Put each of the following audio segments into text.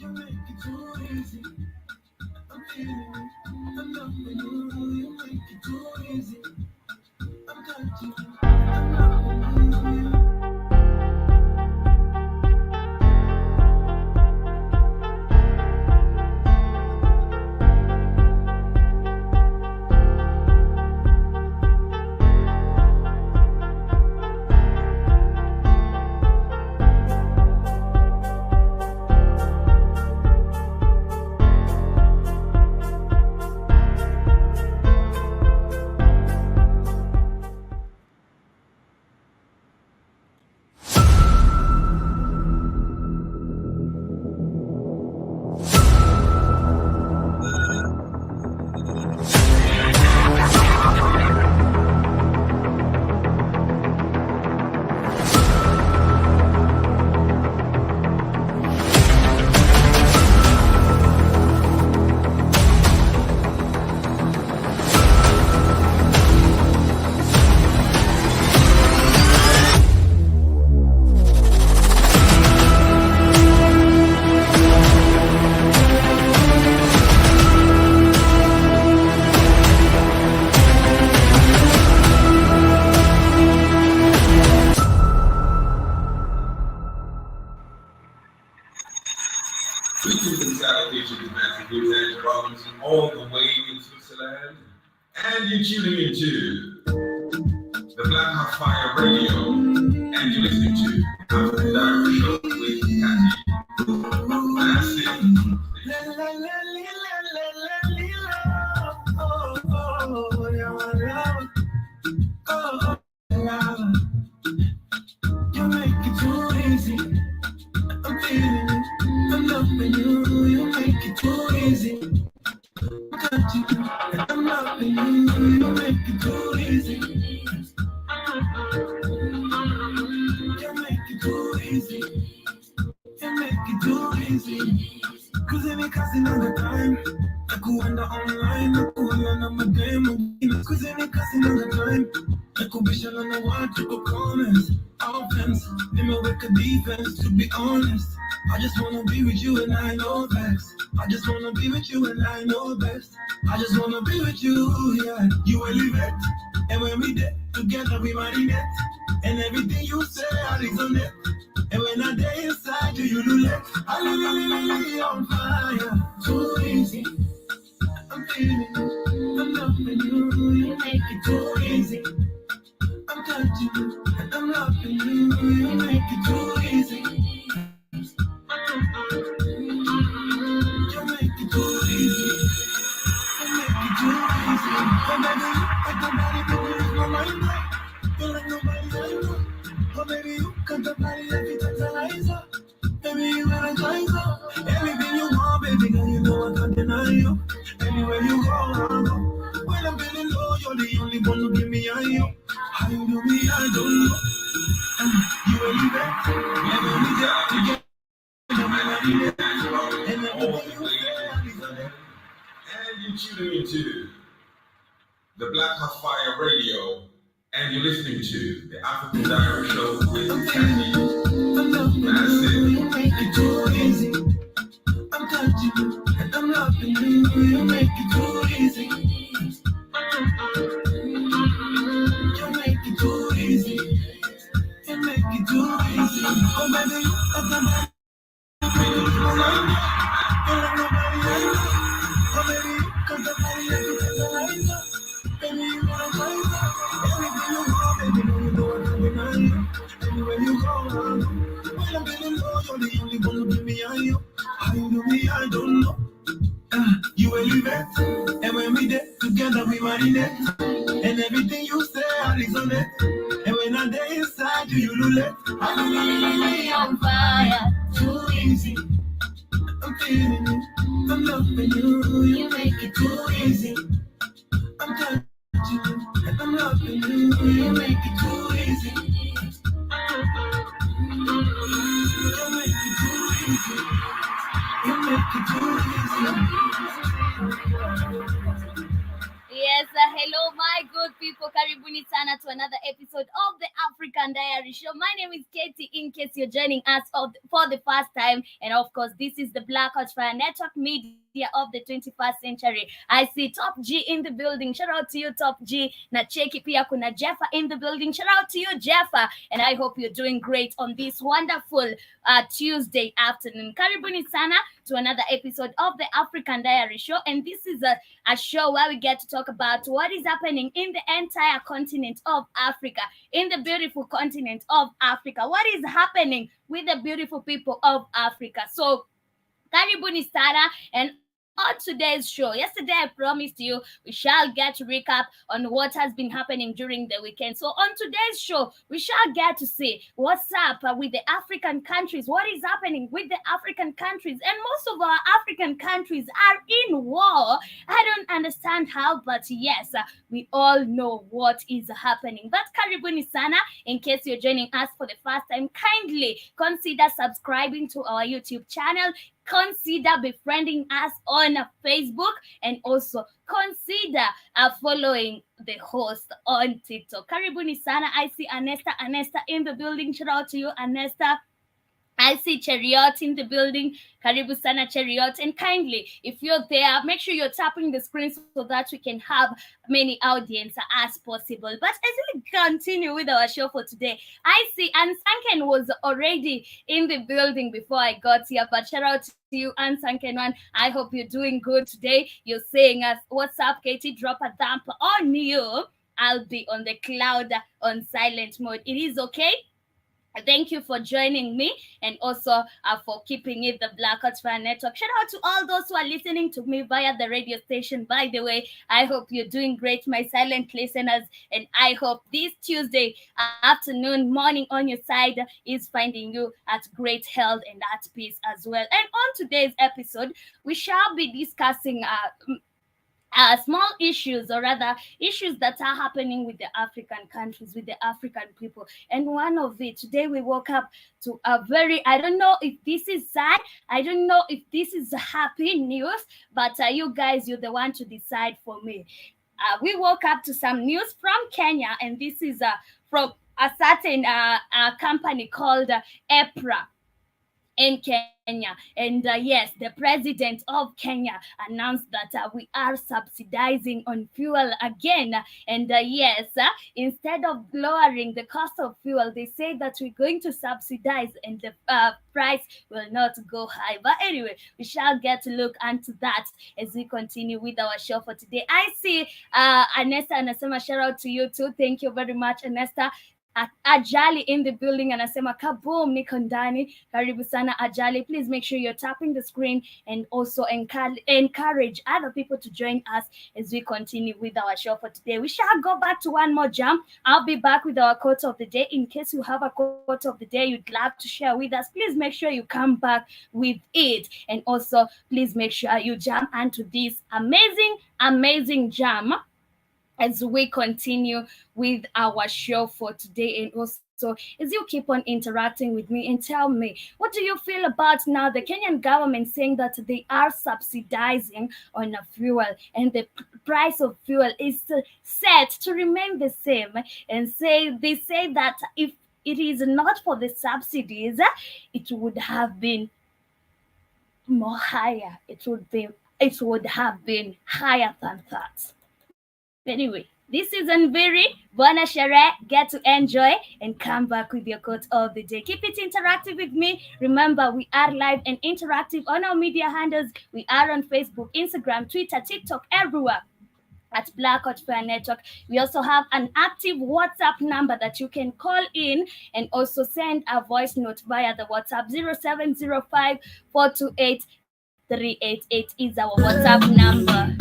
You make it too easy. I'm feeling it. I'm loving you. You make it too easy. I'm touching you. I'm loving you. All the way in Switzerland, and you're tuning into the Black Hot Fire Radio, and you're listening to African Diary Show with Cathy. Massive. You make it too easy. I'm feeling it. I'm loving you. You make it too easy. I'm loving you, you make it too easy. You make it too easy. You make it too easy. Cause any casting all the time. I go under online, I go under my game. Cause any casting all the time. I go be sure on the watch, you go comments. Offense, they may work a defense, to be honest. I just wanna be with you and I know best. I just wanna be with you and I know best. I just wanna be with you, yeah. You elevate, and when we did together we marinate. And everything you say I resonate. And when I day inside you, you do that. I really on fire. Too easy. I'm feeling it. I'm loving you. You make it too easy. I'm touching you. I'm loving you. You make it too easy. You make it too easy. You make it too easy. And baby, I can body because it's my mind. You're like nobody I know. Oh baby, you got the body like it's fertilizer. Baby, you energizer. Everything you want, baby, girl, you know I can't deny you. Anywhere you go, I go. When I'm feeling low, you're the only one who give me a you. How you do me, I don't know. You elevate, never reject to get. And everything you say, I resonate. And you're tuning into the Black Hot Fire Radio, and you're listening to the African Diary Show with Cathy. Massive. You make it too easy. I'm touching you, and I'm loving you. You make it too easy. You make it too easy. You make it too easy. Oh baby, you got the body. You're like nobody I know. Oh baby, you got the body like it's fertilizer. Baby, you wanna try it. Everything you want, baby, you know I can't deny you. Anywhere you go, I go. When I'm feeling low, you're the only one who give me a you. How you do me, I don't know. You elevate, and when we did together we marinate. And everything you say I resonate. And when I day inside you, you do that. I'm really on fire. Too easy. I'm feeling it. I'm loving you. You make it too easy. I'm touching you, and I'm loving you. You make it too easy. You make it too easy. You make it too easy. Yes, hello my good people. Karibuni sana to another episode of the Africa African Diary Show. My name is Katie, in case you're joining us for the first time. And of course, this is the Blackout Fire Network Media of the 21st century. I see Top G in the building. Shout out to you, Top G. Na cheki pia kuna Jeffa in the building. Shout out to you, Jeffa. And I hope you're doing great on this wonderful Tuesday afternoon. Karibuni sana to another episode of the African Diary Show. And this is a show where we get to talk about what is happening in the entire continent of Africa, in the beautiful continent of Africa. What is happening with the beautiful people of Africa? So, karibuni sana, and on today's show, yesterday I promised you we shall get to recap on what has been happening during the weekend. So on today's show, we shall get to see what's up with the African countries, what is happening with the African countries, and most of our African countries are in war. I don't understand how, but yes, we all know what is happening. But karibuni sana, in case you're joining us for the first time, kindly consider subscribing to our YouTube channel. Consider befriending us on Facebook, and also consider following the host on TikTok. Karibuni sana. I see Anesta in the building. Shout out to you, Anesta. I see Chariot in the building. Karibu sana, Chariot. And kindly, if you're there, make sure you're tapping the screen so that we can have many audience as possible. But as we continue with our show for today, I see Ansanken was already in the building before I got here. But shout out to you, Ansanken one. I hope you're doing good today. You're saying us, what's up, Katie? Drop a thumb on you. I'll be on the cloud on silent mode. It is okay. Thank you for joining me, and also for keeping it the Blackout Fire Network. Shout out to all those who are listening to me via the radio station. By the way, I hope you're doing great, my silent listeners, and I hope this Tuesday afternoon, morning on your side is finding you at great health and at peace as well. And on today's episode, we shall be discussing small issues, or rather issues that are happening with the African countries, with the African people. And one of it, today we woke up to a very, I don't know if this is sad, I don't know if this is happy news, but you guys, you're the one to decide for me. We woke up to some news from Kenya, and this is from a certain company called EPRA in Kenya. And yes, the president of Kenya announced that we are subsidizing on fuel again. And yes, instead of lowering the cost of fuel, they say that we're going to subsidize, and the price will not go high. But anyway, we shall get to look into that as we continue with our show for today. I see Anesta anasema shout out to you too. Thank you very much, Anesta. Ajali in the building anasema kaboom, niko ndani. Karibu sana Ajali. Please make sure you're tapping the screen, and also encourage other people to join us as we continue with our show for today. We shall go back to one more jam. I'll be back with our quote of the day. In case you have a quote of the day you'd love to share with us, please make sure you come back with it. And also, please make sure you jump onto this amazing jam as we continue with our show for today. And also, as you keep on interacting with me, and tell me, what do you feel about now the Kenyan government saying that they are subsidizing on a fuel, and the price of fuel is set to remain the same? And they say that if it is not for the subsidies, it would have been more higher. It would have been higher than that. Anyway, this is Nviri, Bona Shere, get to enjoy and come back with your quote of the day. Keep it interactive with me. Remember, we are live and interactive on our media handles. We are on Facebook, Instagram, Twitter, TikTok, everywhere at Blackout Fire Network. We also have an active WhatsApp number that you can call in, and also send a voice note via the WhatsApp. 0705 428 388 is our WhatsApp number.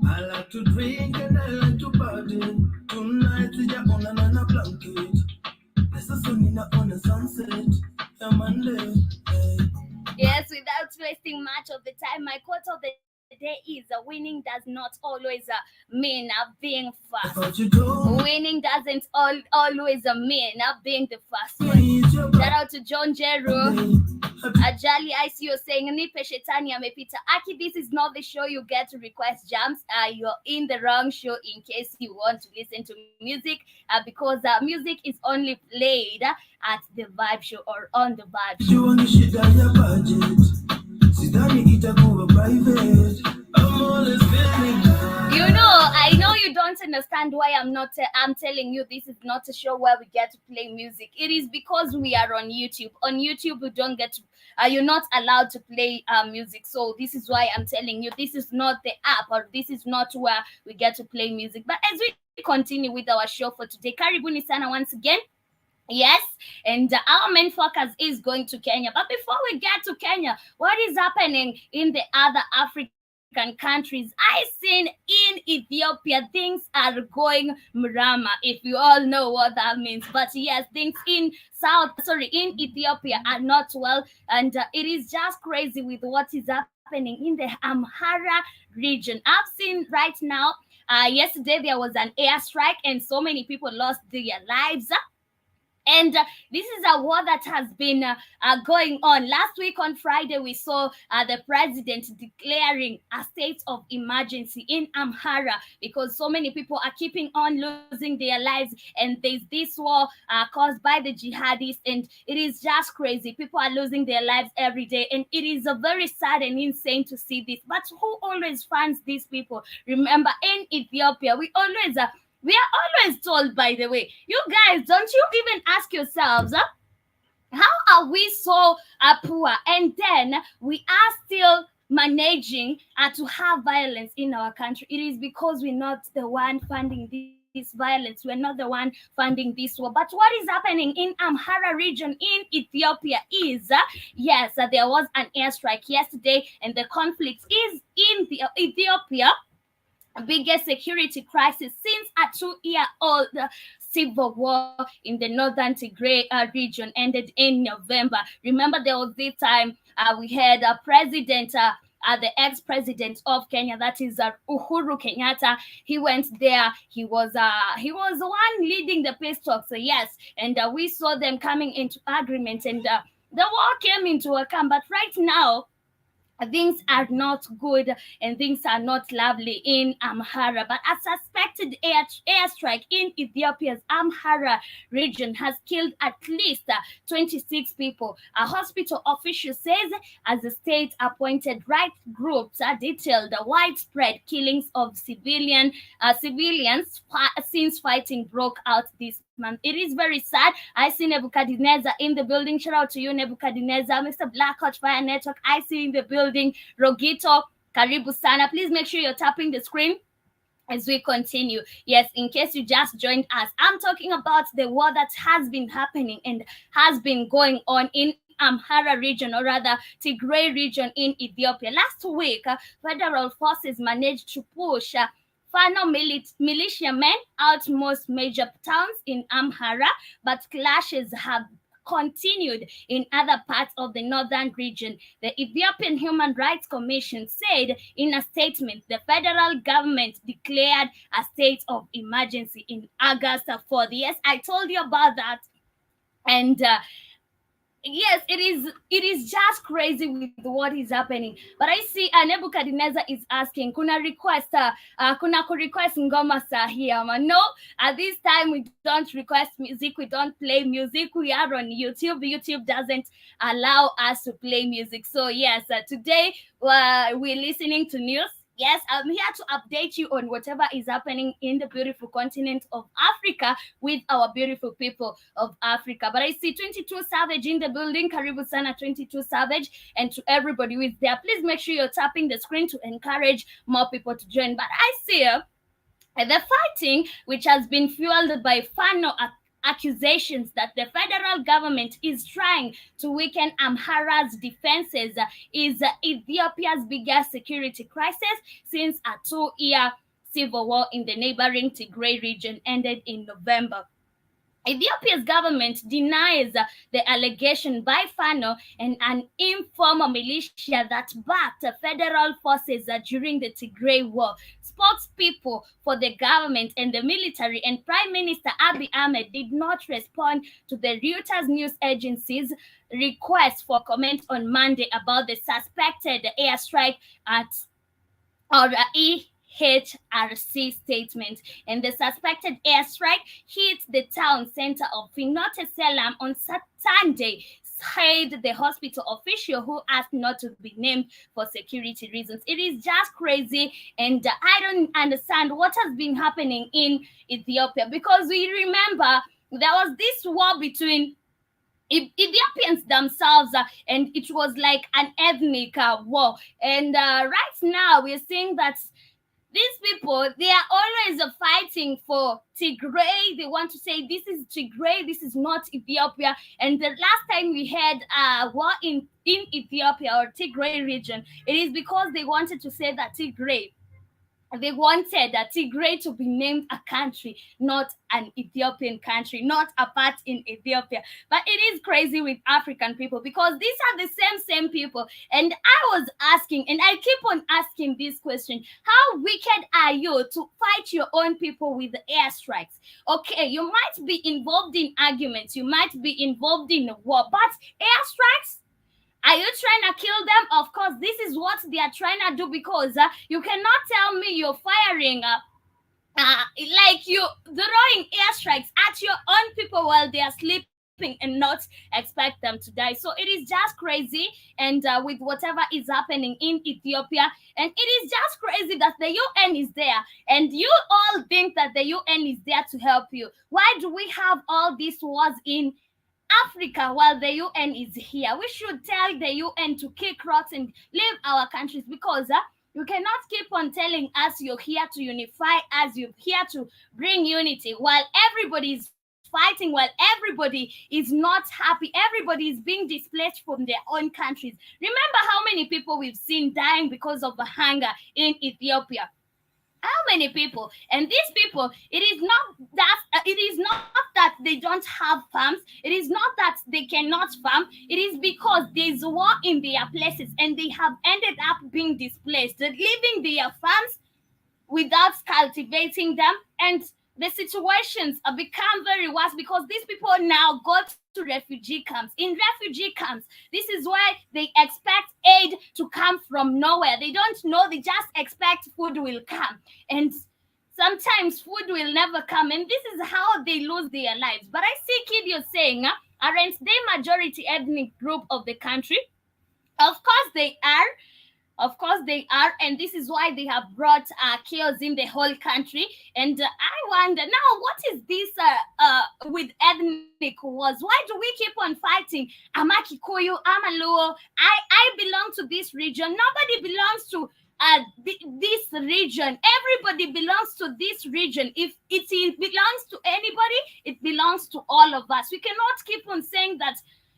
I like to drink and I like to party. Tonight we are on another blanket. There's a sun on the sunset. Yes, without wasting much of the time, my quote of the day is winning does not always mean being first. Winning doesn't always mean being the first one. Shout out to John Jeru. Ajali ICO saying nipe shetani amepita. Aki, this is not the show you get to request jams. You're in the wrong show in case you want to listen to music, because music is only played at the Vibe Show or on the Vibe Show. You know, I know you don't understand why I'm telling you this is not a show where we get to play music. It is because we are on YouTube. On YouTube, we don't get to, you're not allowed to play music. So this is why I'm telling you this is not the app, or this is not where we get to play music. But as we continue with our show for today, karibuni sana once again. Yes, and our main focus is going to Kenya. But before we get to Kenya, what is happening in the other African countries? I seen in Ethiopia things are going mrama, if you all know what that means. But yes, things in Ethiopia are not well, and it is just crazy with what is happening in the Amhara region. I've seen right now. Yesterday there was an airstrike, and so many people lost their lives. And this is a war that has been going on. Last week on Friday, we saw the president declaring a state of emergency in Amhara because so many people are keeping on losing their lives. And there's this war caused by the jihadists. And it is just crazy. People are losing their lives every day. And it is very sad and insane to see this. But who always funds these people? Remember, in Ethiopia, we are always told, by the way, you guys, don't you even ask yourselves, how are we so poor? And then we are still managing to have violence in our country. It is because we're not the one funding this violence. We're not the one funding this war. But what is happening in Amhara region in Ethiopia is, yes, there was an airstrike yesterday, and the conflict is in Ethiopia. Biggest security crisis since a 2-year-old civil war in the northern Tigray region ended in November. Remember, there was this time we had a president, the ex-president of Kenya, that is Uhuru Kenyatta. He went there. He was the one leading the peace talks. So yes, and we saw them coming into agreement, and the war came into a camp. But right now, things are not good and things are not lovely in Amhara. But a suspected airstrike in Ethiopia's Amhara region has killed at least 26 people. A hospital official says as the state-appointed right groups detailed the widespread killings of civilians since fighting broke out this month. It is very sad. I see Nebuchadnezzar in the building. Shout out to you, Nebuchadnezzar. Mr. Black Hot Fire Network, I see in the building. Rogito, Karibu Sana. Please make sure you're tapping the screen as we continue. Yes, in case you just joined us, I'm talking about the war that has been happening and has been going on in Amhara region, or rather Tigray region in Ethiopia. Last week, federal forces managed to push Fano militiamen out most major towns in Amhara, but clashes have continued in other parts of the northern region. The Ethiopian Human Rights Commission said in a statement the federal government declared a state of emergency in August 4th. Yes, I told you about that. And yes, it is just crazy with what is happening. But I see Nebuchadnezzar is asking, kuna request ngoma sahi? No, at this time we don't request music, we don't play music. We are on YouTube. YouTube doesn't allow us to play music. So yes, today we're listening to news. Yes, I'm here to update you on whatever is happening in the beautiful continent of Africa with our beautiful people of Africa. But I see 22 Savage in the building. Karibu Sana 22 Savage. And to everybody who is there, please make sure you're tapping the screen to encourage more people to join. But I see the fighting, which has been fueled by Fano accusations that the federal government is trying to weaken Amhara's defenses, is Ethiopia's biggest security crisis since a 2-year civil war in the neighboring Tigray region ended in November. Ethiopia's government denies the allegation by Fano and an informal militia that backed federal forces during the Tigray War. Spokespeople for the government and the military and Prime Minister Abiy Ahmed did not respond to the Reuters news agency's request for comment on Monday about the suspected airstrike at or EHRC statement. And the suspected airstrike hit the town center of Finote Selam on Sunday, said the hospital official who asked not to be named for security reasons. It is just crazy, and I don't understand what has been happening in Ethiopia, because we remember there was this war between Ethiopians themselves, and it was like an ethnic war. And right now, we're seeing that these people, they are always fighting for Tigray. They want to say this is Tigray, this is not Ethiopia. And the last time we had a war in Ethiopia or Tigray region, it is because they wanted to say that they wanted Tigray to be named a country, not an Ethiopian country, not a part in Ethiopia. But it is crazy with African people, because these are the same people. And I was asking, and I keep on asking this question: how wicked are you to fight your own people with the airstrikes? Okay, you might be involved in arguments, you might be involved in war, but airstrikes? Are you trying to kill them? Of course, this is what they are trying to do, because you cannot tell me you're firing like you throwing airstrikes at your own people while they are sleeping and not expect them to die. So it is just crazy, and with whatever is happening in Ethiopia, and it is just crazy that the UN is there, and you all think that the UN is there to help you. Why do we have all these wars in Africa while the UN is here? We should tell the UN to kick rocks and leave our countries, because you cannot keep on telling us you're here to unify us, you're here to bring unity, while everybody is fighting, while everybody is not happy, everybody is being displaced from their own countries. Remember how many people we've seen dying because of the hunger in Ethiopia. How many people? And these people, it is not that they don't have farms, it is not that they cannot farm, it is because there's war in their places, and they have ended up being displaced, leaving their farms without cultivating them, and the situations have become very worse, because these people now go to refugee camps. In refugee camps, this is why they expect aid to come from nowhere. They don't know, they just expect food will come, and sometimes food will never come, and this is how they lose their lives. But I see Kid, you're saying, aren't they majority ethnic group of the country? Of course they are. Of course they are, and this is why they have brought chaos in the whole country. And I wonder now, what is this with ethnic wars? Why do we keep on fighting? I'm a Kikuyu, I'm a Luo, I belong to this region. Nobody belongs to this region. Everybody belongs to this region. If it belongs to anybody, it belongs to all of us. We cannot keep on saying that,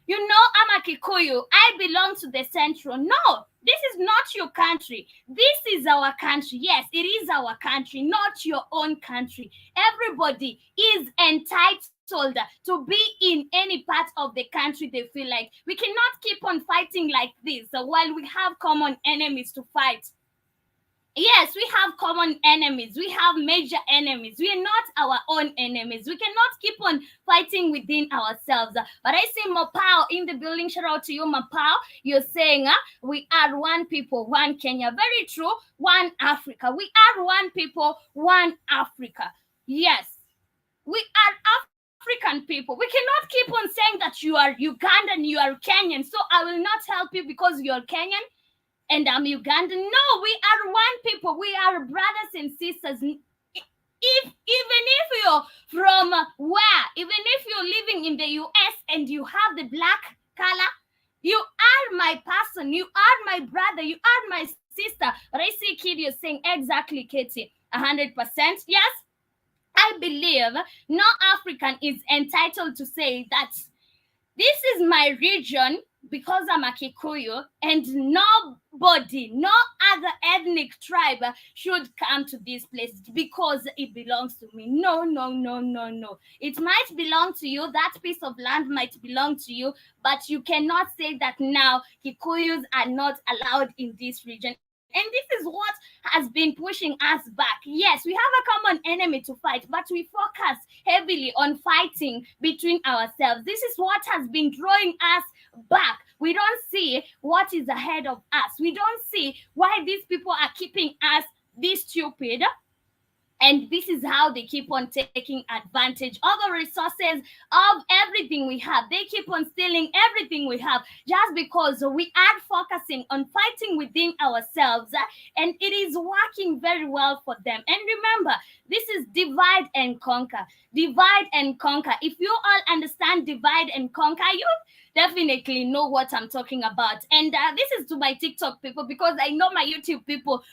I'm a Kikuyu, I belong to the Central. No, this is not your country. This is our country. Yes, it is our country, not your own country. Everybody is entitled to be in any part of the country they feel like. We cannot keep on fighting like this while we have common enemies to fight. Yes, we have common enemies. We have major enemies. We are not our own enemies. We cannot keep on fighting within ourselves. But I see Mapao in the building. Shout out to you, Mapao. You're saying we are one people, one Kenya. Very true. One Africa. We are one people, one Africa. Yes, we are African people. We cannot keep on saying that you are Ugandan, you are Kenyan, so I will not help you because you're Kenyan and I'm Ugandan. No, we are one people. We are brothers and sisters. Even if you're from where, even if you're living in the US and you have the black color, you are my person. You are my brother. You are my sister. But I see Kid, you're saying exactly, Katie, 100%. Yes, I believe no African is entitled to say that this is my region. because I'm a Kikuyu, and nobody, no other ethnic tribe should come to this place because it belongs to me. No, no, no, no, no. It might belong to you. That piece of land might belong to you, but you cannot say that now Kikuyus are not allowed in this region. And this is what has been pushing us back. Yes, we have a common enemy to fight, but we focus heavily on fighting between ourselves. This is what has been drawing us back. We don't see what is ahead of us. We don't see why these people are keeping us this stupid. And this is how they keep on taking advantage of the resources of everything we have. They keep on stealing everything we have just because we are focusing on fighting within ourselves. And it is working very well for them. And remember, this is divide and conquer. Divide and conquer. If you all understand divide and conquer, you definitely know what I'm talking about. And this is to my TikTok people, because I know my YouTube people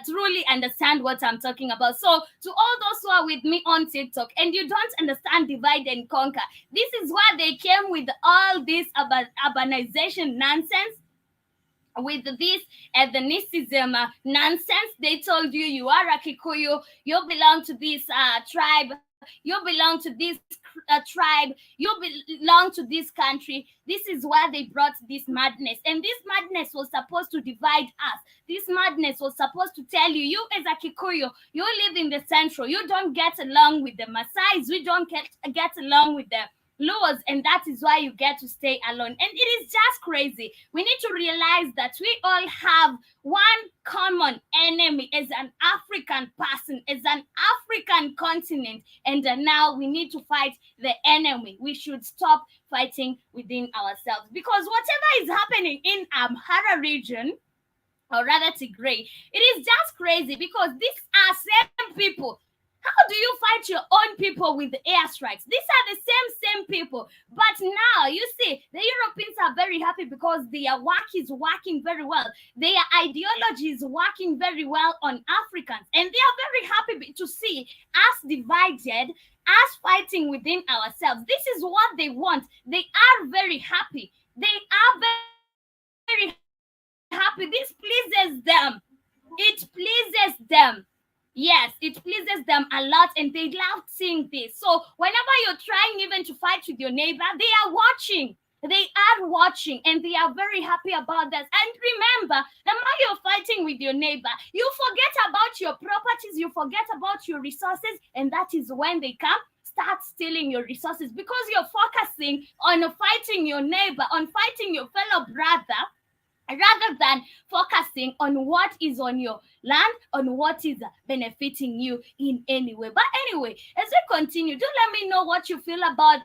truly understand what I'm talking about. So to all those who are with me on TikTok and you don't understand divide and conquer, this is why they came with all this urbanization nonsense, with this ethnicism nonsense. They told you you are a Kikuyu, you belong to this tribe, you belong to this tribe, you belong to this country. This is why they brought this madness. And this madness was supposed to divide us. This madness was supposed to tell you, you as a Kikuyu, you live in the central, you don't get along with the Maasais, we don't get along with the Luos, and that is why you get to stay alone. And it is just crazy. We need to realize that we all have one common enemy as an African person, as an African continent, and now we need to fight the enemy. We should stop fighting within ourselves, because whatever is happening in Amhara region, or rather Tigray, it is just crazy, because these are same people. How do you fight your own people with the airstrikes? These are the same people. But now, you see, the Europeans are very happy because their work is working very well. Their ideology is working very well on Africans. And they are very happy to see us divided, us fighting within ourselves. This is what they want. They are very happy. They are very happy. This pleases them. It pleases them. Yes, it pleases them a lot, and they love seeing this. So whenever you're trying even to fight with your neighbor, they are watching. They are watching, and they are very happy about that. And remember, the more you're fighting with your neighbor, you forget about your properties, you forget about your resources, and that is when they come start stealing your resources, because you're focusing on fighting your neighbor, on fighting your fellow brother, rather than focusing on what is on your land, on what is benefiting you in any way. But anyway, as we continue, do let me know what you feel about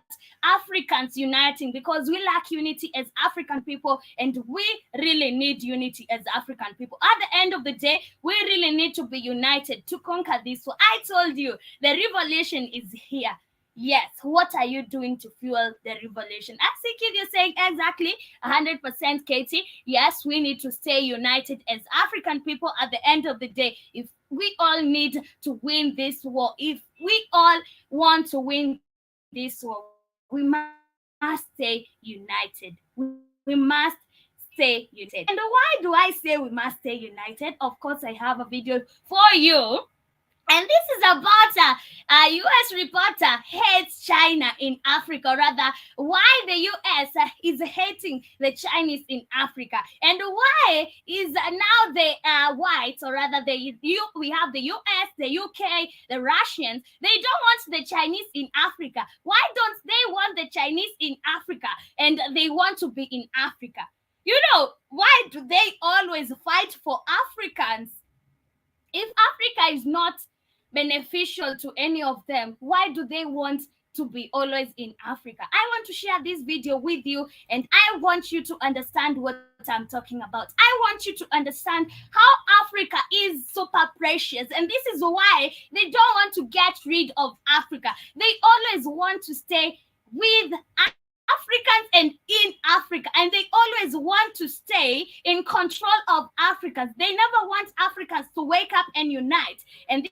Africans uniting, because we lack unity as African people, and we really need unity as African people. At the end of the day, we really need to be united to conquer this. So I told you, the revolution is here. Yes, what are you doing to fuel the revolution? I see Kid, you're saying exactly 100%, Katie. Yes, we need to stay united as African people. At the end of the day, if we all need to win this war, if we all want to win this war, we must stay united. We must stay united. And why do I say we must stay united? Of course, I have a video for you. And this is about a U.S. reporter hates China in Africa, rather, why the U.S. Is hating the Chinese in Africa, and why is now the whites, or rather we have the U.S., the U.K., the Russians, they don't want the Chinese in Africa. Why don't they want the Chinese in Africa, and they want to be in Africa? You know, why do they always fight for Africans? If Africa is not beneficial to any of them, why do they want to be always in Africa? I want to share this video with you, and I want you to understand what I'm talking about. I want you to understand how Africa is super precious, and this is why they don't want to get rid of Africa. They always want to stay with Africans and in Africa, and they always want to stay in control of Africans. They never want Africans to wake up and unite. And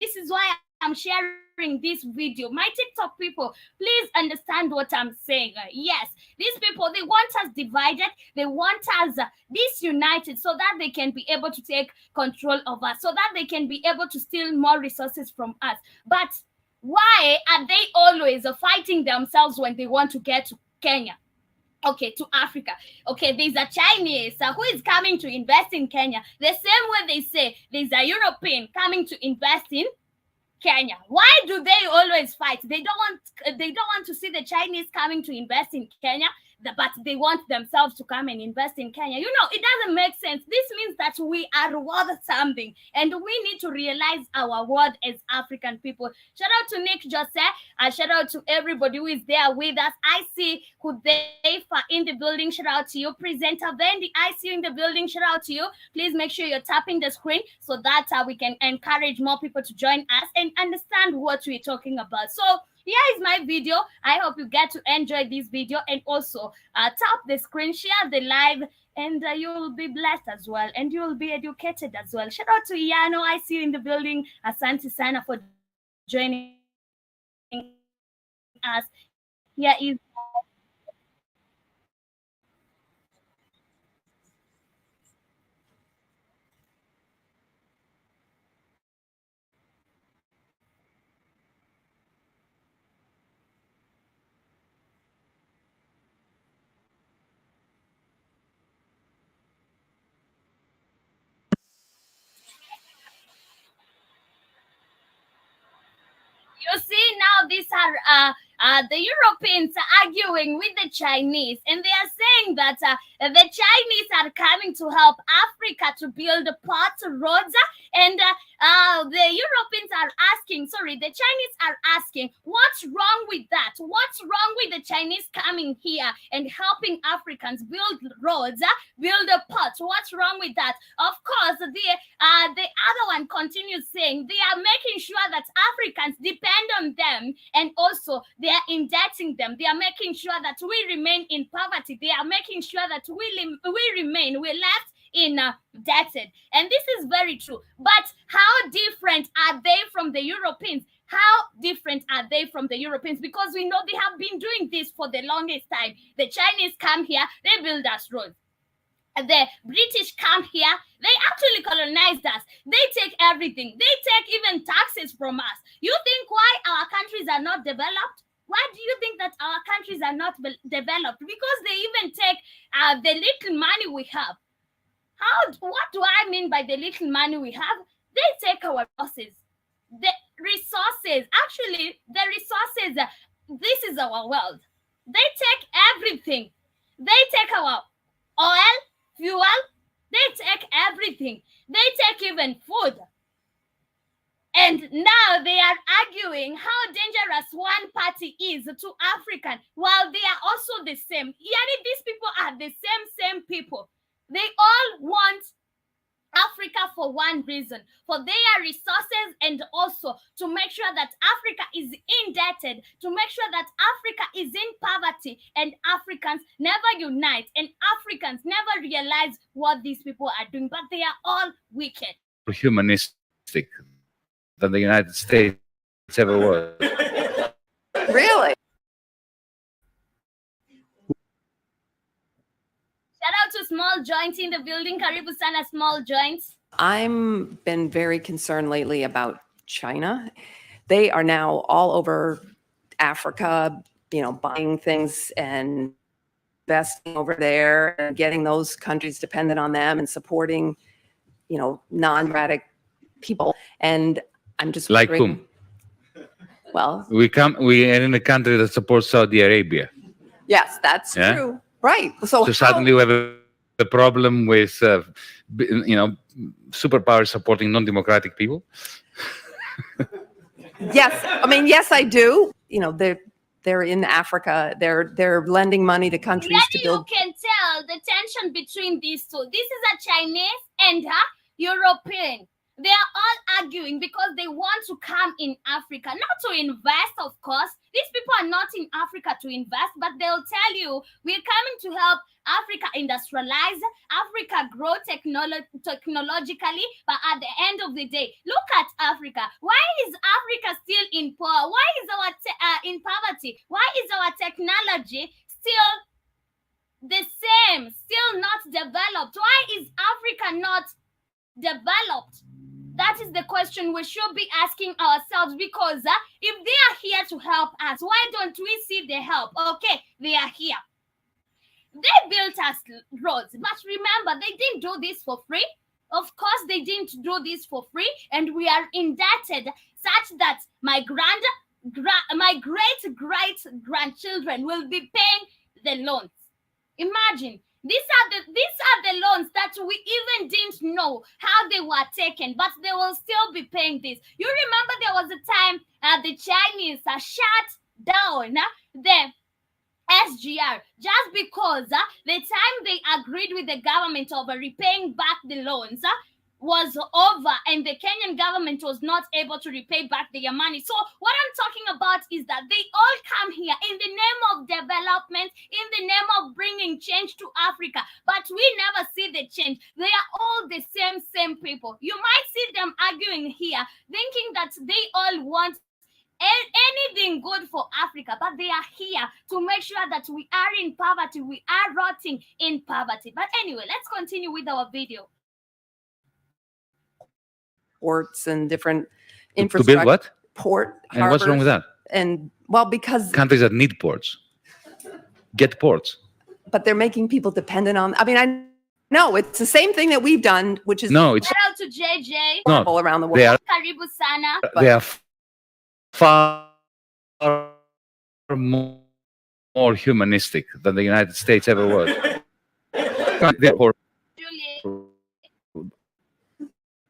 this is why I'm I'm sharing this video. My TikTok people, please understand what I'm saying. Yes, these people, they want us divided. They want us disunited so that they can be able to take control of us, so that they can be able to steal more resources from us. But why are they always fighting themselves when they want to get to Kenya? Okay, to Africa. Okay, there's a Chinese who is coming to invest in Kenya. The same way they say there's a European coming to invest in Kenya. Why do they always fight? They don't want to see the Chinese coming to invest in Kenya, but they want themselves to come and invest in Kenya. You know, it doesn't make sense. This means that we are worth something, and we need to realize our worth as African people. Shout out to Nick Jose. Shout out to everybody who is there with us. I see Hudhaifa in the building. Shout out to you. Presenter Vendi, I see you in the building. Shout out to you. Please make sure you're tapping the screen so that we can encourage more people to join us and understand what we're talking about. So here is my video. I hope you get to enjoy this video, and also tap the screen, share the live, and you will be blessed as well, and you will be educated as well. Shout out to Yano. I see you in the building. Asante sana for joining us. Here is you see now these are the Europeans arguing with the Chinese, and they are saying that the Chinese are coming to help Africa to build ports, roads, and the Europeans are asking, sorry, the Chinese are asking, what's wrong with that? What's wrong with the Chinese coming here and helping Africans build roads, build ports? What's wrong with that? Of course, the other one continues saying they are making sure that Africans depend on them, and also they are indebting them. They are making sure that we remain in poverty. They are making sure that we're left in debted. And this is very true. But how different are they from the Europeans? How different are they from the Europeans? Because we know they have been doing this for the longest time. The Chinese come here, they build us roads. The British come here, they actually colonized us. They take everything. They take even taxes from us. You think why our countries are not developed? Why do you think that our countries are not developed? Because they even take the little money we have. What do I mean by the little money we have? They take our resources. The resources, actually, the resources, this is our world. They take everything. They take our oil, fuel, they take everything. They take even food. And now they are arguing how dangerous one party is to African, while they are also the same. Yani, these people are the same people. They all want Africa for one reason, for their resources, and also to make sure that Africa is indebted, to make sure that Africa is in poverty, and Africans never unite, and Africans never realize what these people are doing, but they are all wicked. Humanistic than the United States ever was. Really? Shout out to Small Joint in the building. Karibu sana, Small Joints. I'm been very concerned lately about China. They are now all over Africa, buying things and investing over there and getting those countries dependent on them and supporting, non-democratic people. And I'm just like wondering, whom? Well, we are in a country that supports Saudi Arabia. Yes, that's true. Right. So suddenly we have a problem with, superpowers supporting non-democratic people. Yes, yes, I do. They're in Africa. They're lending money to countries to build. You can tell the tension between these two. This is a Chinese and a European. They are all arguing because they want to come in Africa, not to invest, of course. These people are not in Africa to invest, but they'll tell you, we're coming to help Africa industrialize, Africa grow technologically. But at the end of the day, look at Africa. Why is Africa still in poor? Why is our in poverty? Why is our technology still the same, still not developed? Why is Africa not developed? That is the question we should be asking ourselves, because if they are here to help us, why don't we see the help? Okay, they are here. They built us roads, but remember, they didn't do this for free. Of course, they didn't do this for free, and we are indebted such that my great grandchildren will be paying the loans. Imagine. These are the loans that we even didn't know how they were taken, but they will still be paying this. You remember there was a time the Chinese shut down the SGR just because the time they agreed with the government over repaying back the loans was over, and the Kenyan government was not able to repay back their money. So what I'm talking about is that they all come here in the name of development, in the name of bringing change to Africa, but we never see the change. They are all the same people. You might see them arguing here, thinking that they all want anything good for Africa, but they are here to make sure that we are in poverty, we are rotting in poverty. But anyway, let's continue with our video. Ports and different To infrastructure. build what? Port. And what's wrong with that? And well, because Countries that need ports get ports. but they're making people dependent on. I mean, I know it's the same thing that we've done, which is No, it's Shout out to JJ. not. all around the world. They are Karibu sana. they are far more humanistic than the United States ever was. Therefore, Julie.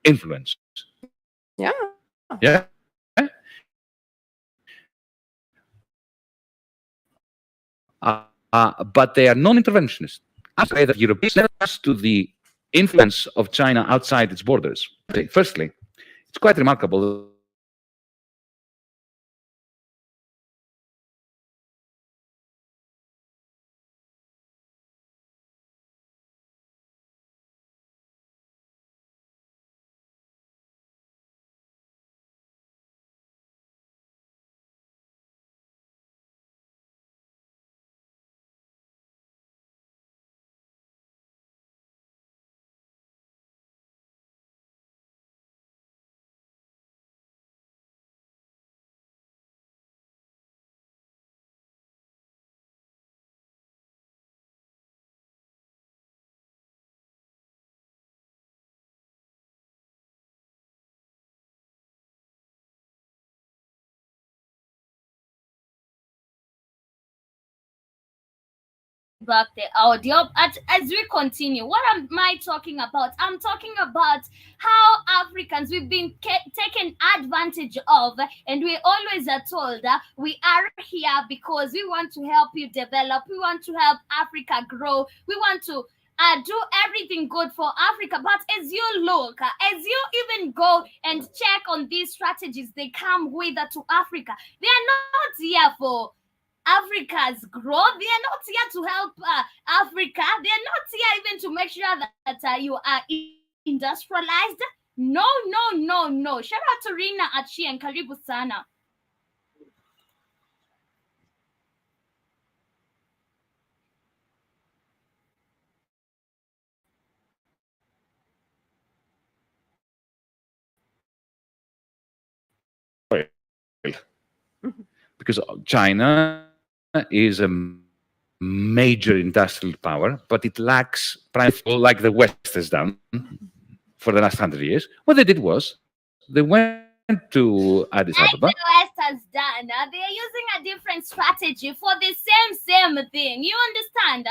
influence. Yeah. Yeah. But they are non-interventionist. I say that Europeans as to the influence of China outside its borders. Firstly, it's quite remarkable Back the audio. As we continue, what am I talking about? I'm talking about how Africans, we've been taken advantage of, and we always are told we are here because we want to help you develop, we want to help Africa grow, we want to do everything good for Africa. But as you look, as you even go and check on these strategies they come with to Africa, they are not here for Africa's growth. They are not here to help Africa. They are not here even to make sure that you are industrialized. No. Shout out to Rina Achi and Karibu Sana. because China is a major industrial power, but it lacks, like the West has done for the last 100 years. What they did was they went to Addis Ababa. Like the West has done, they are using a different strategy for the same thing. You understand?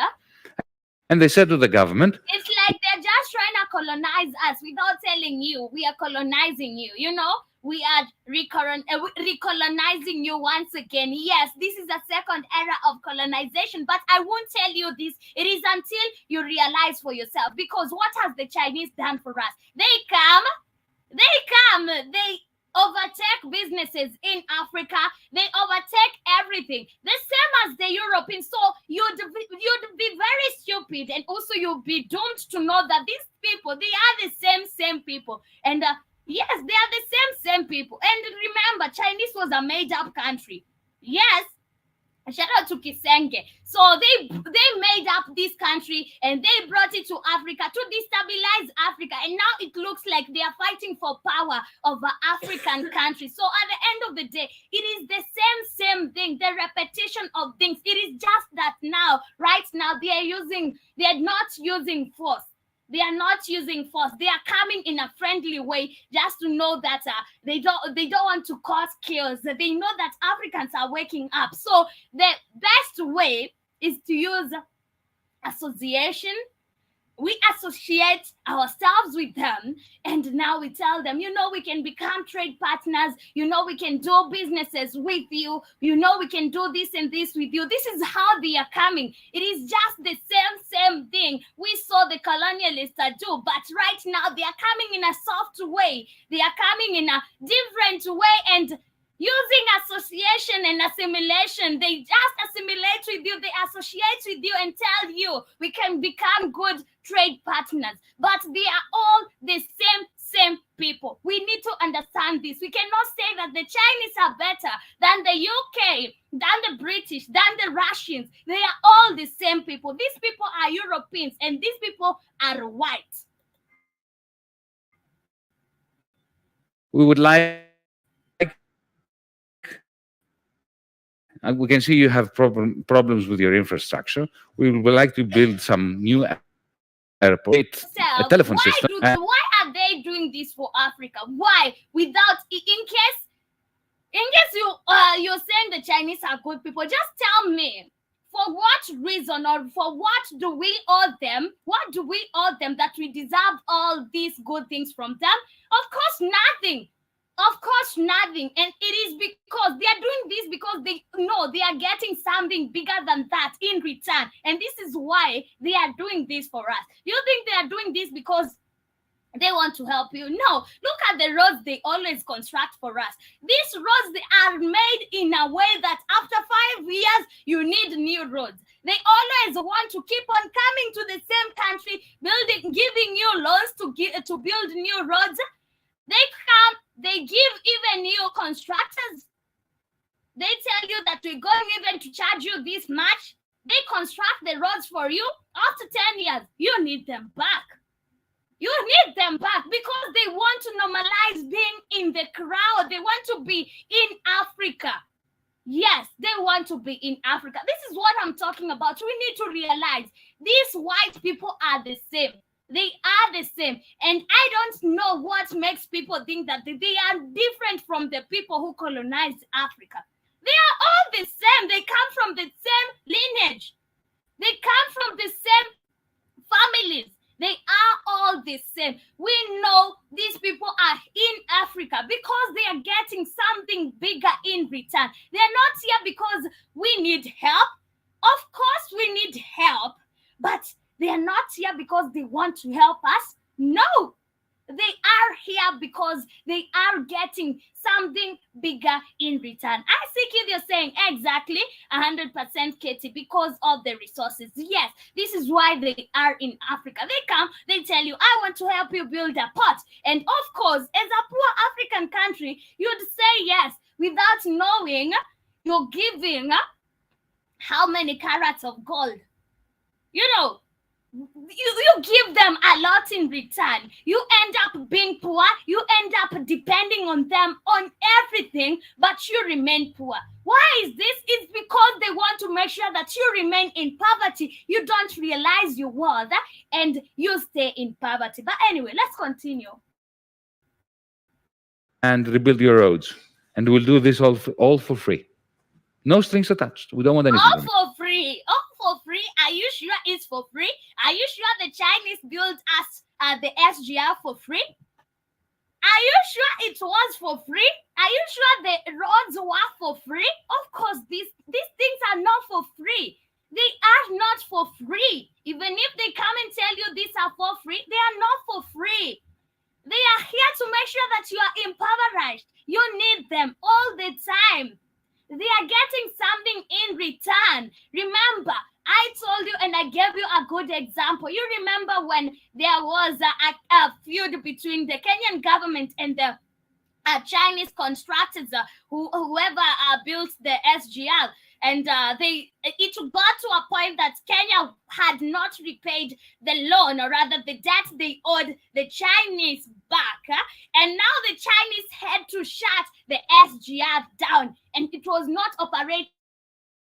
And they said to the government, it's like they're just trying to colonize us without telling you we are colonizing you. You know, we are recolonizing you once again. Yes, this is a second era of colonization, but I won't tell you this. It is until you realize for yourself, because what has the Chinese done for us? They come, They come, they overtake businesses in Africa. They overtake everything. The same as the Europeans. So you'd be very stupid, and also you'll be doomed to know that these people, they are the same people. And yes, they are the same people. And remember, Chinese was a made-up country. Yes. Shout out to Kisenge. So they made up this country and they brought it to Africa to destabilize Africa. And now it looks like they are fighting for power over African countries. So at the end of the day, it is the same thing, the repetition of things. It is just that now, right now, they are not using force. They are not using force. They are coming in a friendly way, just to know that they don't want to cause chaos. They know that Africans are waking up. So the best way is to use association. We associate ourselves with them, and now we tell them, we can become trade partners, we can do businesses with you, we can do this and this with you. This is how they are coming. It is just the same thing we saw the colonialists do, but right now they are coming in a soft way. They are coming in a different way, and using association and assimilation, they just assimilate with you, they associate with you and tell you we can become good trade partners. But they are all the same people. We need to understand this. We cannot say that the Chinese are better than the UK, than the British, than the Russians. They are all the same people. These people are Europeans and these people are white. We would like, we can see you have problems with your infrastructure. We would like to build some new airport, a telephone system. Why are they doing this for Africa? Why? Without, in case you're saying the Chinese are good people, just tell me, for what reason or for what do we owe them? What do we owe them that we deserve all these good things from them? Of course, nothing. Of course, nothing. And it is because they are doing this because they know they are getting something bigger than that in return. And this is why they are doing this for us. You think they are doing this because they want to help you? No. Look at the roads they always construct for us. These roads, they are made in a way that after 5 years, you need new roads. They always want to keep on coming to the same country, giving you loans to build new roads. They come, they give even new constructors. They tell you that we're going even to charge you this much. They construct the roads for you. After 10 years, you need them back. You need them back because they want to normalize being in the crowd. They want to be in Africa. Yes, they want to be in Africa. This is what I'm talking about. We need to realize these white people are the same. They are the same. And I don't know what makes people think that they are different from the people who colonized Africa. They are all the same. They come from the same lineage. They come from the same families. They are all the same. We know these people are in Africa because they are getting something bigger in return. They are not here because we need help. Of course, we need help, but they are not here because they want to help us. No, they are here because they are getting something bigger in return. I see Kid, you're saying exactly 100% Katie, because of the resources. Yes, this is why they are in Africa. They come, they tell you, I want to help you build a pot. And of course, as a poor African country, you'd say yes without knowing you're giving how many carats of gold. You know, you give them a lot in return. You end up being poor. You end up depending on them on everything, but you remain poor. Why is this? It's because they want to make sure that you remain in poverty. You don't realize your worth and you stay in poverty. But anyway, let's continue. And rebuild your roads. And we'll do this all for free. No strings attached. We don't want anything. All for free. All for free. Are you sure it's for free? Are you sure the Chinese built us the SGR for free? Are you sure it was for free? Are you sure the roads were for free? Of course, these things are not for free. They are not for free. Even if they come and tell you these are for free, they are not for free. They are here to make sure that you are impoverished. You need them all the time. They are getting something in return. Remember, I told you and I gave you a good example. You remember when there was a feud between the Kenyan government and the Chinese constructors, whoever built the SGL, and it got to a point that Kenya had not repaid the loan, or rather the debt they owed the Chinese back, and now the Chinese had to shut the SGL down, and it was not operating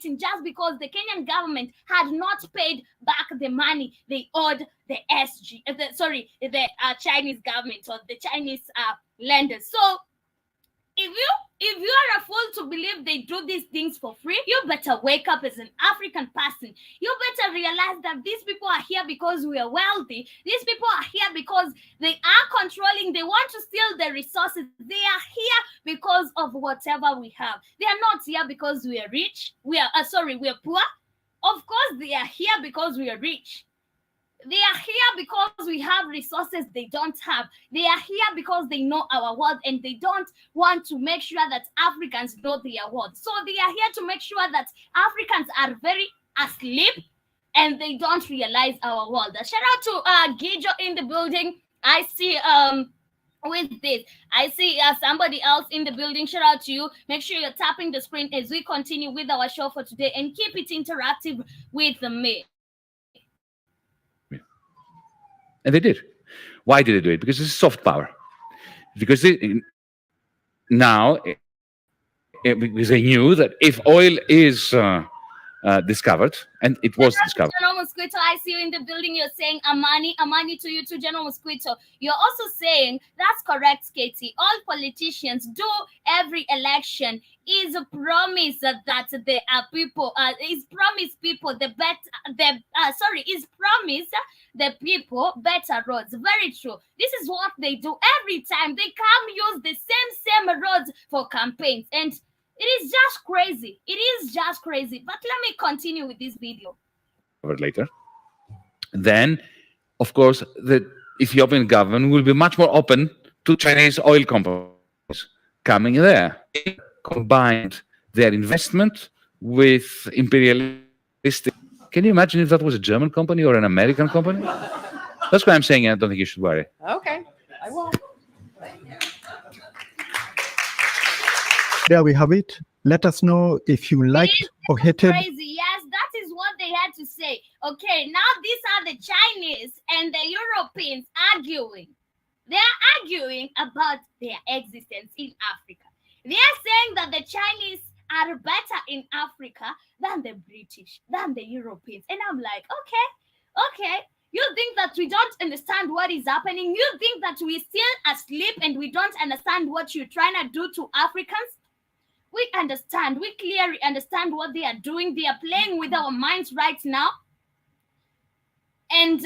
just because the Kenyan government had not paid back the money they owed the Chinese government, or the Chinese lenders. So if you are a fool to believe they do these things for free, you better wake up as an African person. You better realize that these people are here because we are wealthy. These people are here because they are controlling. They want to steal the resources. They are here because of whatever we have. They are not here because we are rich. We are poor. Of course, they are here because we are rich. They are here because we have resources they don't have. They are here because they know our worth, and they don't want to make sure that Africans know their worth. So they are here to make sure that Africans are very asleep and they don't realize our worth. Shout out to Gijo in the building. I see with this, I see somebody else in the building. Shout out to you. Make sure you're tapping the screen as we continue with our show for today, and keep it interactive with me. And they did. Why did they do it? Because it's soft power. Because because they knew that if oil is discovered, and it was discovered. General Mosquito, I see you in the building. You're saying Amani to you too, General Mosquito. You're also saying that's correct, Katie. All politicians do every election is a promise that the people is promise people the people better roads. Very true. This is what they do every time. They come use the same roads for campaigns, and it is just crazy. It is just crazy. But let me continue with this video. Later. Then, of course, the Ethiopian government will be much more open to Chinese oil companies coming there. They combined their investment with imperialistic. Can you imagine if that was a German company or an American company? That's why I'm saying I don't think you should worry. Okay, I won't. There we have it. Let us know if you liked or hated. Crazy. Yes, that is what they had to say. Okay, now these are the Chinese and the Europeans arguing. They are arguing about their existence in Africa. They are saying that the Chinese are better in Africa than the British, than the Europeans. And I'm like, okay. You think that we don't understand what is happening? You think that we're still asleep and we don't understand what you're trying to do to Africans? We understand. We clearly understand what they are doing. They are playing with our minds right now. And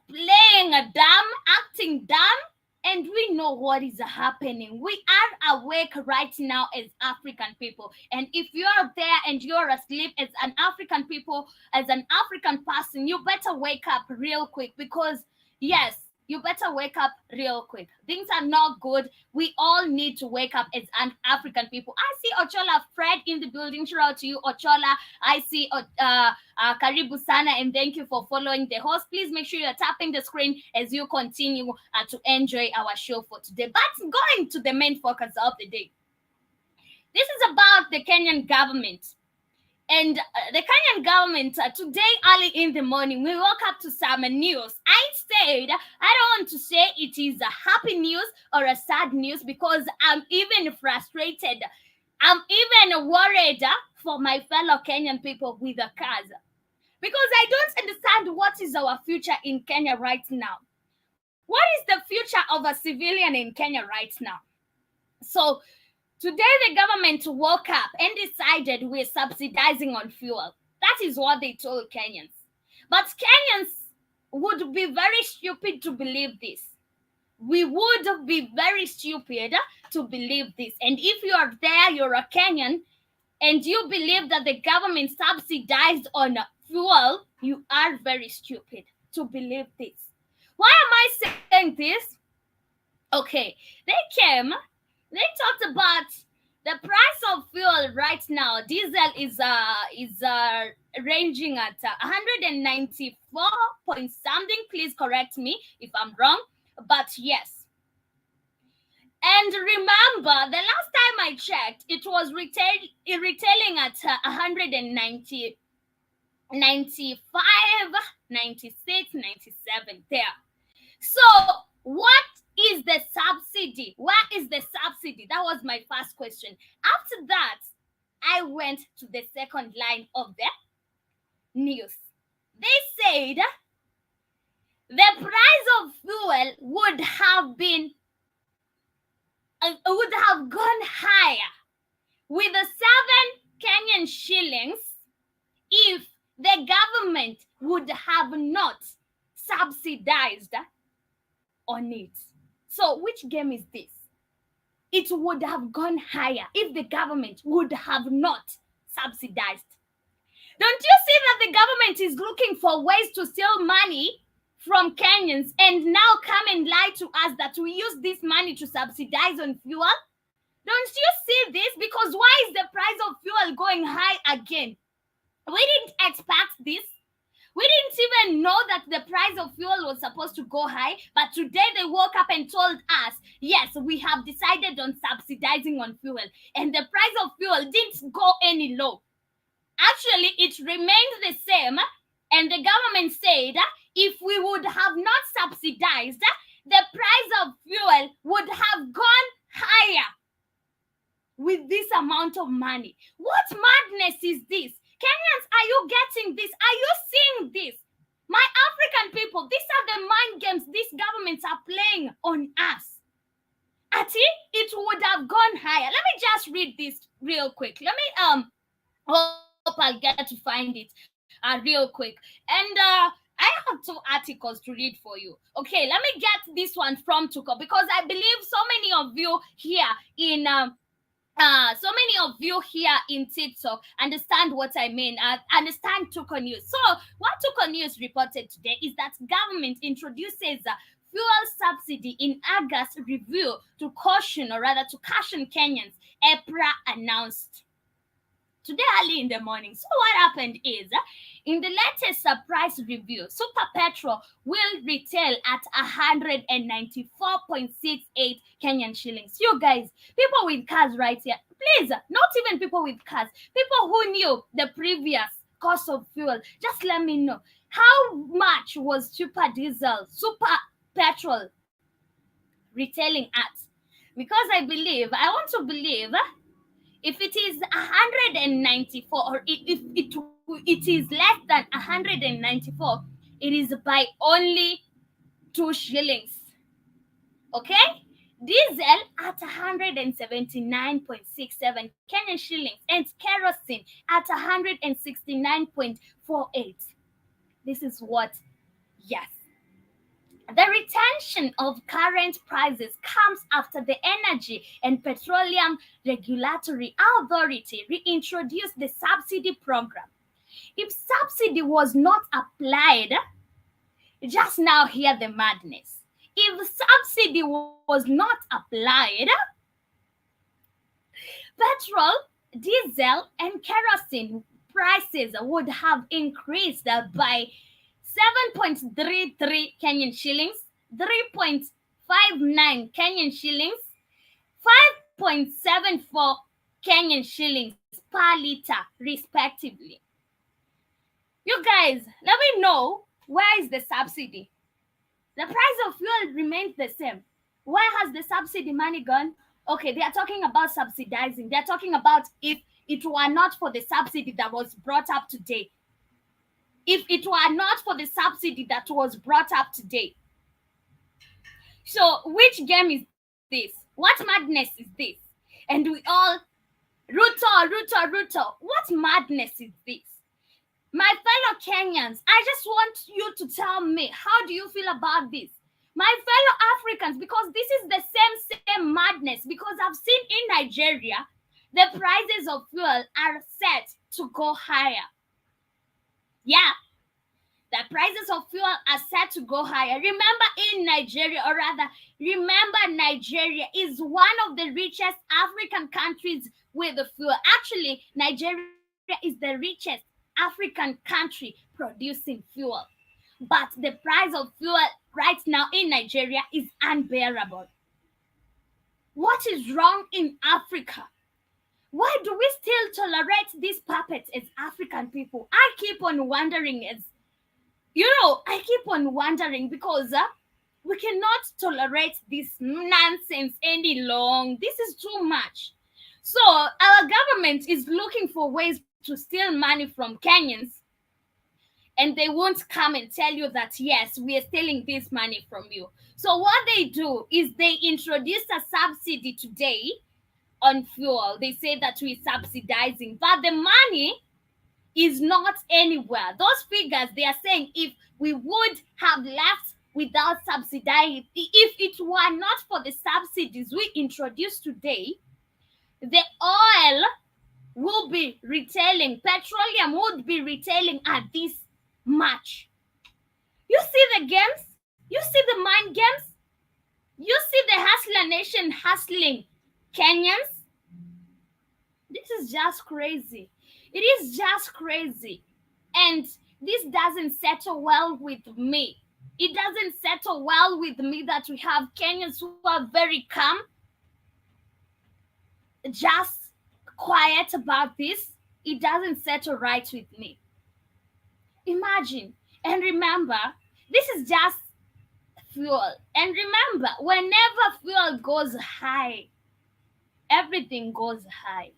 playing a dumb, acting dumb. And we know what is happening. We are awake right now as African people. And if you are there and you're asleep as an African people, as an African person, you better wake up real quick, because yes, you better wake up real quick. Things are not good. We all need to wake up as an African people. I see Ochola Fred in the building. Shout out to you, Ochola. I see Karibu Sana, and thank you for following the host. Please make sure you're tapping the screen as you continue to enjoy our show for today. But going to the main focus of the day. This is about the Kenyan government. And the Kenyan government, today early in the morning, we woke up to some news. I don't want to say it is a happy news or a sad news, because I'm even frustrated. I'm even worried for my fellow Kenyan people with the cars. Because I don't understand what is our future in Kenya right now. What is the future of a civilian in Kenya right now? So, today, the government woke up and decided we're subsidizing on fuel. That is what they told Kenyans. But Kenyans would be very stupid to believe this. We would be very stupid to believe this. And if you are there, you're a Kenyan, and you believe that the government subsidized on fuel, you are very stupid to believe this. Why am I saying this? Okay, they talked about the price of fuel right now. Diesel is ranging at 194 point something. Please correct me if I'm wrong, but yes. And remember, the last time I checked, it was retailing at 190, 95, 96, 97 there. So what is the subsidy? Where is the subsidy? That was my first question. After that, I went to the second line of the news. They said the price of fuel would have gone higher with the 7 Kenyan shillings if the government would have not subsidized on it. So which game is this? It would have gone higher if the government would have not subsidized. Don't you see that the government is looking for ways to steal money from Kenyans and now come and lie to us that we use this money to subsidize on fuel? Don't you see this? Because why is the price of fuel going high again? We didn't expect this. We didn't even know that the price of fuel was supposed to go high, but today they woke up and told us, yes, we have decided on subsidizing on fuel, and the price of fuel didn't go any low. Actually, it remained the same, and the government said if we would have not subsidized, the price of fuel would have gone higher with this amount of money. What madness is this? Kenyans, are you getting this? Are you seeing this? My African people, these are the mind games these governments are playing on us. Ati, it would have gone higher. Let me just read this real quick. Let me hope I'll get to find it real quick. And I have 2 articles to read for you. Okay, let me get this one from Tuko, because I believe so many of you here in TikTok understand what I mean, understand Tuko News. So what Tuko News reported today is that government introduces fuel subsidy in August review to caution Kenyans, EPRA announced today early in the morning. So what happened is, in the latest price review, super petrol will retail at 194.68 Kenyan shillings. You guys, people with cars right here, please, not even people with cars, people who knew the previous cost of fuel, just let me know how much was super petrol retailing at, because I want to believe if it is 194, or if it is less than 194, it is by only 2 shillings. Okay? Diesel at 179.67 Kenyan shillings, and kerosene at 169.48. This is what, yes. The retention of current prices comes after the Energy and Petroleum Regulatory Authority reintroduced the subsidy program. If subsidy was not applied, just now hear the madness. If subsidy was not applied, petrol, diesel, and kerosene prices would have increased by 7.33 Kenyan shillings, 3.59 Kenyan shillings, 5.74 Kenyan shillings per liter, respectively. You guys, let me know, where is the subsidy? The price of fuel remains the same. Where has the subsidy money gone? Okay, they are talking about subsidizing. They are talking about if it were not for the subsidy that was brought up today. If it were not for the subsidy that was brought up today. So which game is this? What madness is this? And we all, Ruto, what madness is this? My fellow Kenyans, I just want you to tell me, how do you feel about this? My fellow Africans, because this is the same madness, because I've seen in Nigeria, the prices of fuel are set to go higher. Yeah. The prices of fuel are set to go higher. Remember Nigeria is one of the richest African countries with the fuel. Actually, Nigeria is the richest African country producing fuel. But the price of fuel right now in Nigeria is unbearable. What is wrong in Africa? Why do we still tolerate these puppets as African people? I keep on wondering because we cannot tolerate this nonsense any long. This is too much. So our government is looking for ways to steal money from Kenyans, and they won't come and tell you that, yes, we are stealing this money from you. So what they do is they introduce a subsidy today on fuel. They say that we're subsidizing, but the money is not anywhere. Those figures, they are saying if we would have left without subsidizing, if it were not for the subsidies we introduced today, the oil will be retailing, petroleum would be retailing at this much. You see the games? You see the mind games? You see the hustler nation hustling Kenyans? This is just crazy. It is just crazy. And this doesn't settle well with me. It doesn't settle well with me that we have Kenyans who are very calm, just quiet about this. It doesn't settle right with me. Imagine and remember, this is just fuel. And remember, whenever fuel goes high, everything goes high.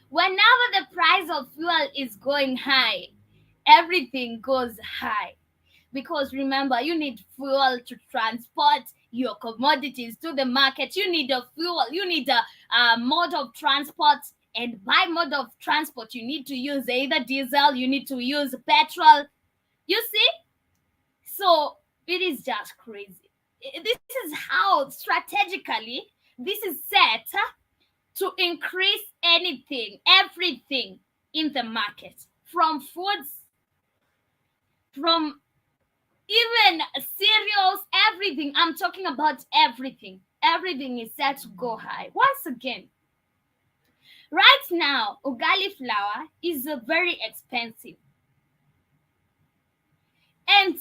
Whenever the price of fuel is going high, everything goes high. Because remember, you need fuel to transport your commodities to the market. You need a fuel, you need a mode of transport. And by mode of transport, you need to use either diesel, you need to use petrol. You see? So it is just crazy. This is how strategically this is set to increase everything in the market, from foods, from even cereals, everything. I'm talking about everything. Everything is set to go high. Once again, right now, ugali flour is very expensive. And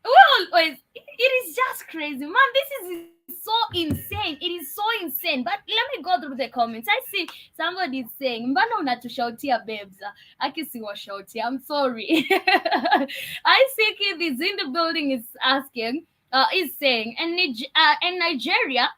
it is just crazy. Man, this is so insane. It is so insane. But let me go through the comments. I see somebody is saying, mbana unatushautia babes. Akisiwashautia. I'm sorry. I see kid is in the building is asking, is saying, and Nigeria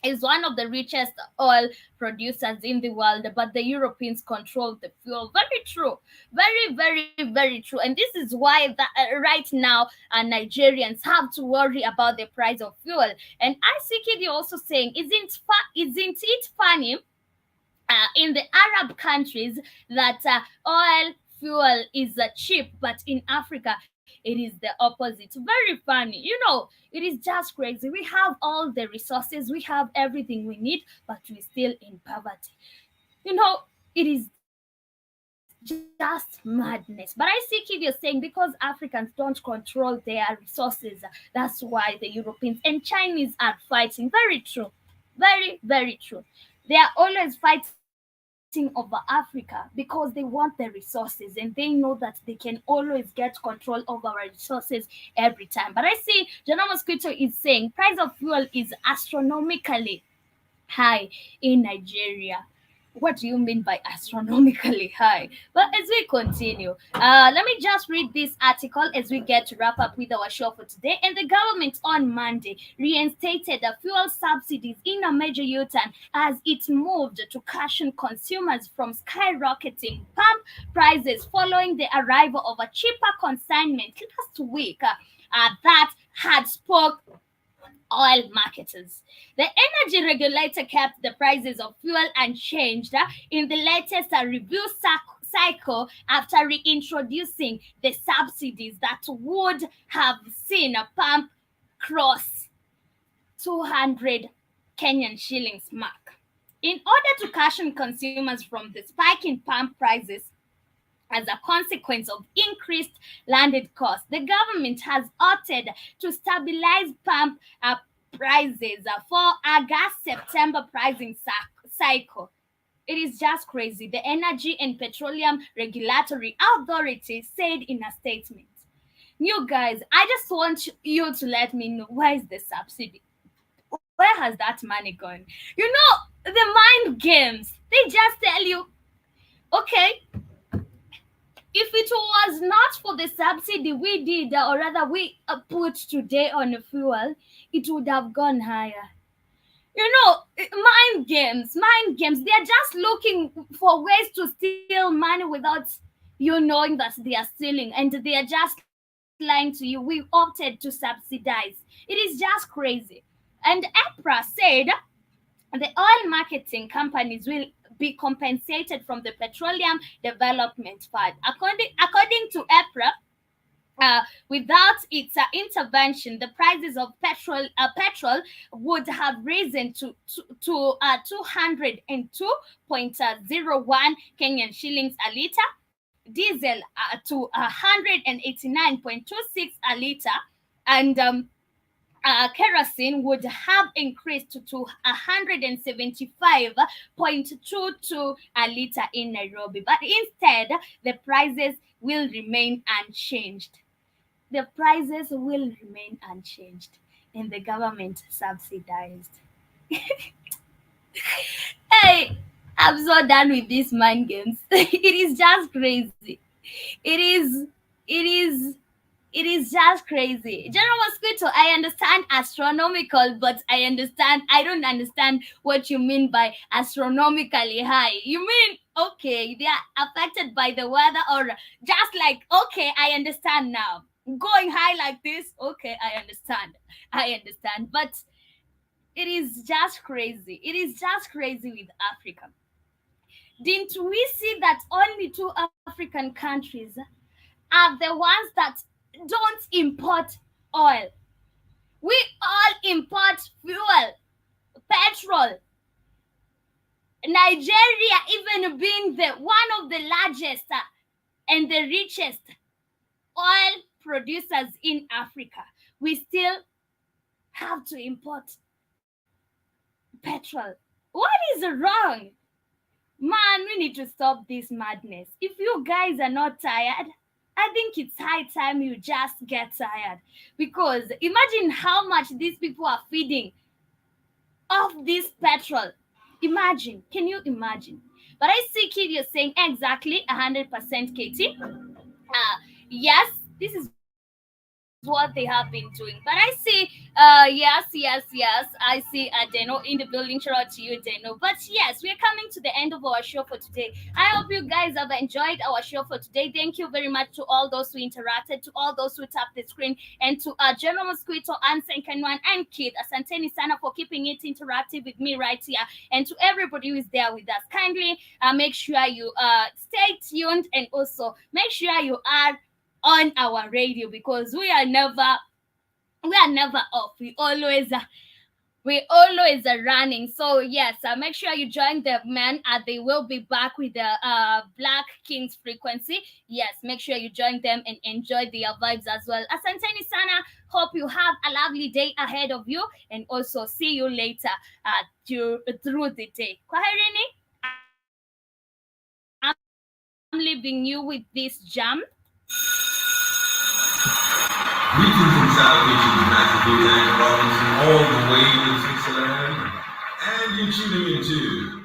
is one of the richest oil producers in the world, but the Europeans control the fuel. Very true. Very, very, very true. And this is why right now Nigerians have to worry about the price of fuel. And I see Kidi also saying, isn't it funny in the Arab countries that oil fuel is cheap, but in Africa it is the opposite. Very funny. It is just crazy. We have all the resources, we have everything we need, but we're still in poverty. It is just madness. But I see Kid, you're saying because Africans don't control their resources, that's why the Europeans and Chinese are fighting. Very true. Very, very true. They are always fighting over Africa because they want the resources and they know that they can always get control of our resources every time. But I see General Mosquito is saying price of fuel is astronomically high in Nigeria. What do you mean by astronomically high? But as we continue, let me just read this article as we get to wrap up with our show for today. And the government on Monday reinstated the fuel subsidies in a major U-turn as it moved to caution consumers from skyrocketing pump prices following the arrival of a cheaper consignment last week that had spoke oil marketers. The energy regulator kept the prices of fuel unchanged in the latest review cycle after reintroducing the subsidies that would have seen a pump cross 200 Kenyan shillings mark. In order to caution consumers from the spike in pump prices, As a consequence of increased landed costs, the government has opted to stabilize pump prices for August-September pricing cycle. It is just crazy. The Energy and Petroleum Regulatory Authority said in a statement. You guys, I just want you to let me know, where is the subsidy? Where has that money gone? You know, the mind games. They just tell you, okay, if it was not for the subsidy we did, or rather we put today on fuel, it would have gone higher. You know, mind games. They're just looking for ways to steal money without you knowing that they are stealing, and they are just lying to you. We opted to subsidize. It is just crazy. And EPRA said the oil marketing companies will be compensated from the Petroleum Development Fund. According to EPRA, without its intervention, the prices of petrol would have risen to 202.01 Kenyan shillings a liter, diesel to 189.26 a liter, and kerosene would have increased to 175.22 a liter in Nairobi. But instead, the prices will remain unchanged. The prices will remain unchanged, and the government subsidized. Hey, I'm so done with these mind games. It is just crazy. It is just crazy. General Mosquito, I understand astronomical, but I don't understand what you mean by astronomically high. You mean, okay, they are affected by the weather, or just like, okay, I understand now. Going high like this, okay, I understand. But it is just crazy. It is just crazy with Africa. Didn't we see that only 2 African countries are the ones that don't import oil? We all import fuel, petrol. Nigeria, even being one of the largest and the richest oil producers in Africa, we still have to import petrol. What is wrong? Man, we need to stop this madness. If you guys are not tired, I think it's high time you just get tired. Because imagine how much these people are feeding off this petrol. Imagine. Can you imagine? But I see Kid, you're saying exactly 100% Katie. Yes, this is what they have been doing. But I see, yes. I see Deno in the building. Shout out to you, Deno. But yes, we're coming to the end of our show for today. I hope you guys have enjoyed our show for today. Thank you very much to all those who interacted, to all those who tapped the screen, and to General Mosquito, Ansen Kenwan, and Kid. Asanteni sana for keeping it interactive with me right here, and to everybody who is there with us. Kindly make sure you stay tuned, and also make sure you are on our radio, because we are never off. We always are running. So yes, make sure you join the men. They will be back with the Black Kings frequency. Yes, make sure you join them and enjoy their vibes as well. Asanteni sana. Hope you have a lovely day ahead of you, and also see you later through the day. Kwaherini. I'm leaving you with this jam. Greetings and salutations, Master Boo and Robinson, all the way in Switzerland. And you're tuning into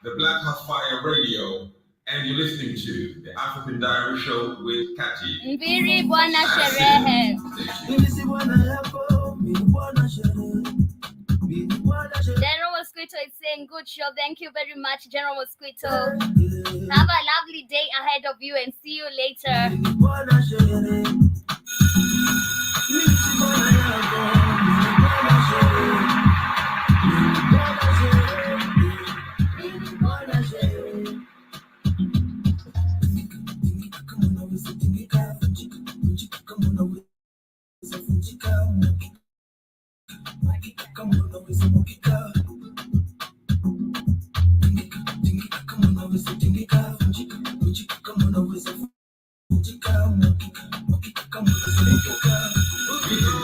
the Black Hot Fire Radio, and you're listening to the African Diary Show with Kati. Mbiri bwana sherehe. General Mosquito is saying good show. Thank you very much, General Mosquito. Have a lovely day ahead of you, and see you later. Come on,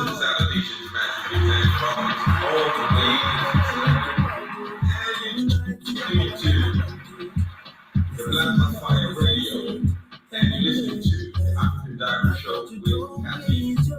the South Nation's massive and problems all the way and to the Black on Fire Radio, and you're listening to the African Diary Show with